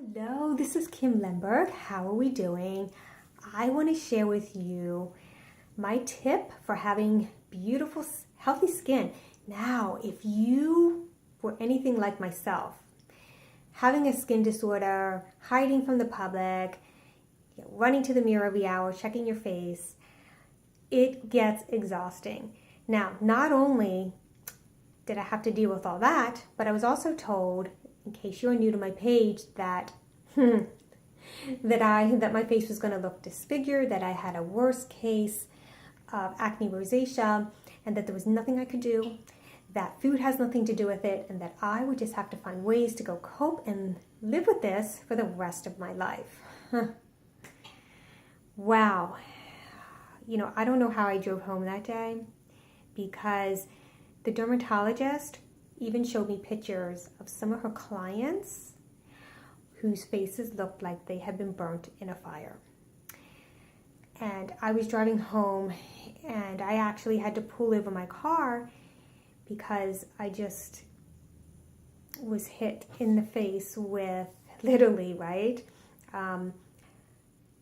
Hello, this is Kim Lemberg. How are we doing? I want to share with you my tip for having beautiful, healthy skin. Now, if you were anything like myself, having a skin disorder, hiding from the public, running to the mirror every hour, checking your face, it gets exhausting. Now, not only did I have to deal with all that, but I was also told, in case you're new to my page, that that my face was going to look disfigured, that I had a worst case of acne rosacea, and that there was nothing I could do, that food has nothing to do with it, and that I would just have to find ways to go cope and live with this for the rest of my life. Wow. I don't know how I drove home that day, because the dermatologist even showed me pictures of some of her clients whose faces looked like they had been burnt in a fire. And I was driving home, and I actually had to pull over my car because I just was hit in the face with, literally, right?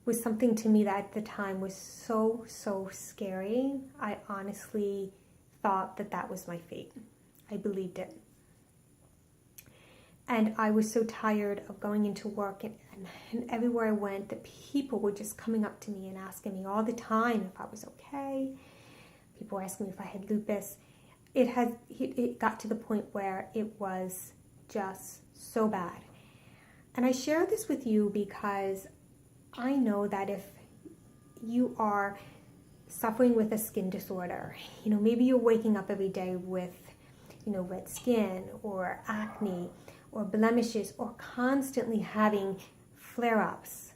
Was something to me that at the time was so scary. I honestly thought that was my fate. I believed it. And I was so tired of going into work, and everywhere I went, the people were just coming up to me and asking me all the time if I was okay. People were asking me if I had lupus. It got to the point where it was just so bad. And I share this with you because I know that if you are suffering with a skin disorder, maybe you're waking up every day with red skin or acne or blemishes or constantly having flare-ups,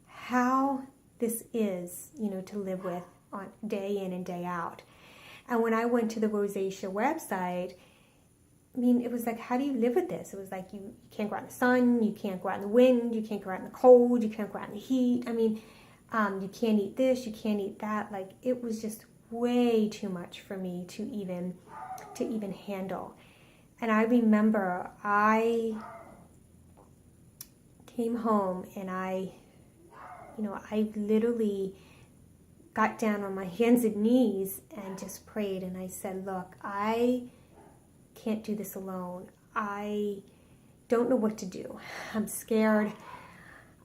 how this is, to live with on day in and day out. And when I went to the Rosacea website, it was like, how do you live with this? It was like, you can't go out in the sun, you can't go out in the wind, you can't go out in the cold, you can't go out in the heat. You can't eat this, you can't eat that. Like, it was just way too much for me to even handle. And I remember I came home and I literally got down on my hands and knees and just prayed, and I said, look, I can't do this alone. I don't know what to do. I'm scared.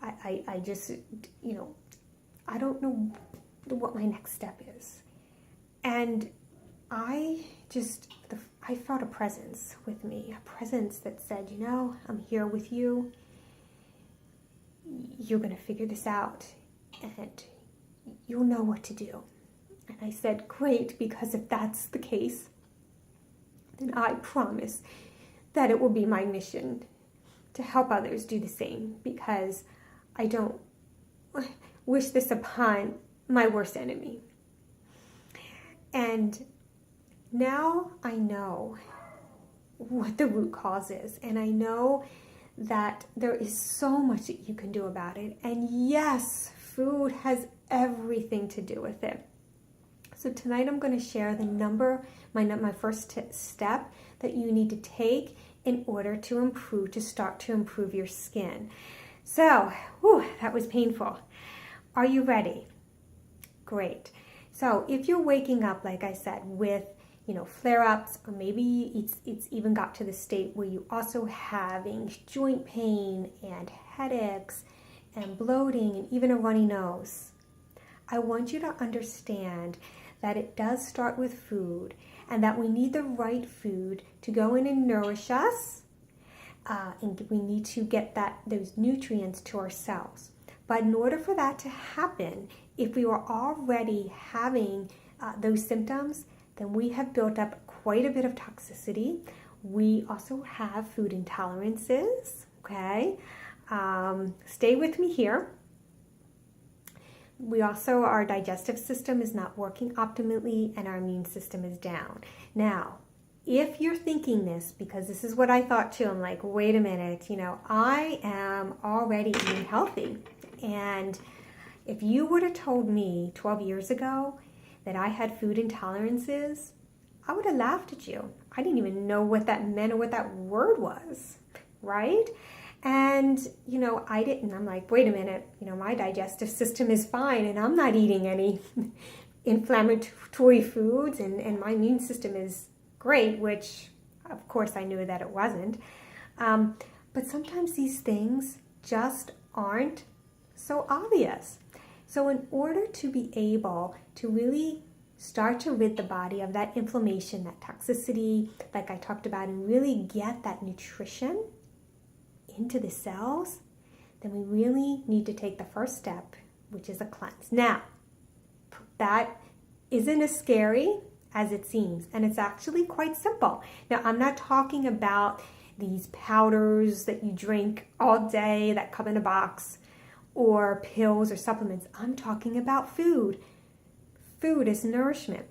I just, I don't know what my next step is. And I felt a presence with me, a presence that said, I'm here with you. You're going to figure this out, and you'll know what to do. And I said, great, because if that's the case, then I promise that it will be my mission to help others do the same, because I don't wish this upon my worst enemy. And now I know what the root cause is, and I know that there is so much that you can do about it. And yes, food has everything to do with it. So tonight I'm going to share my first step that you need to take in order to start to improve your skin. So, that was painful. Are you ready? Great. So if you're waking up, like I said, with flare-ups, or maybe it's even got to the state where you also having joint pain and headaches and bloating and even a runny nose, I want you to understand that it does start with food, and that we need the right food to go in and nourish us, and we need to get those nutrients to our cells. But in order for that to happen, if we were already having those symptoms, then we have built up quite a bit of toxicity. We also have food intolerances, okay? Stay with me here. Our digestive system is not working optimally, and our immune system is down. Now, if you're thinking this, because this is what I thought too, I'm like, wait a minute, I am already eating healthy. And if you would have told me 12 years ago that I had food intolerances, I would have laughed at you. I didn't even know what that meant or what that word was, right? And, I didn't. I'm like, wait a minute, my digestive system is fine and I'm not eating any inflammatory foods and my immune system is great, which of course I knew that it wasn't. But sometimes these things just aren't so obvious. So in order to be able to really start to rid the body of that inflammation, that toxicity, like I talked about, and really get that nutrition into the cells, then we really need to take the first step, which is a cleanse. Now, that isn't as scary as it seems, and it's actually quite simple. Now, I'm not talking about these powders that you drink all day that come in a box, or pills or supplements. I'm talking about food. Food is nourishment.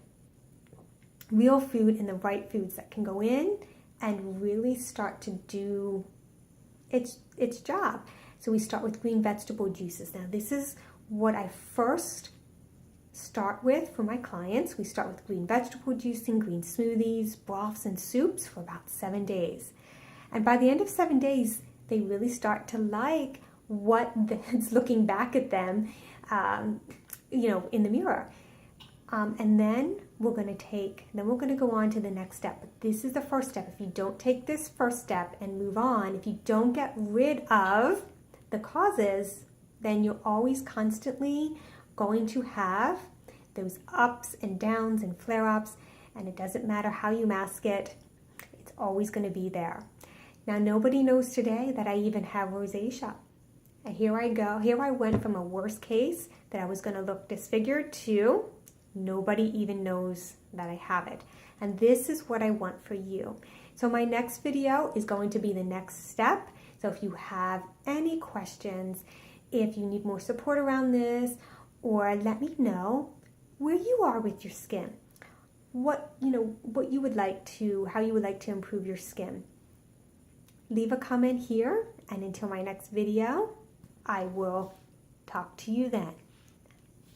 Real food and the right foods that can go in and really start to do its job. So we start with green vegetable juices. Now, this is what I first start with for my clients. We start with green vegetable juicing, green smoothies, broths, and soups for about 7 days. And by the end of 7 days, they really start to like it's looking back at them, in the mirror. And then we're going to go on to the next step. But this is the first step. If you don't take this first step and move on, if you don't get rid of the causes, then you're always constantly going to have those ups and downs and flare-ups, and it doesn't matter how you mask it, it's always going to be there. Now, nobody knows today that I even have rosacea. And here I go. Here I went from a worst case that I was going to look disfigured to nobody even knows that I have it. And this is what I want for you. So my next video is going to be the next step. So if you have any questions, if you need more support around this, or let me know where you are with your skin, how you would like to improve your skin. Leave a comment here, and until my next video, I will talk to you then.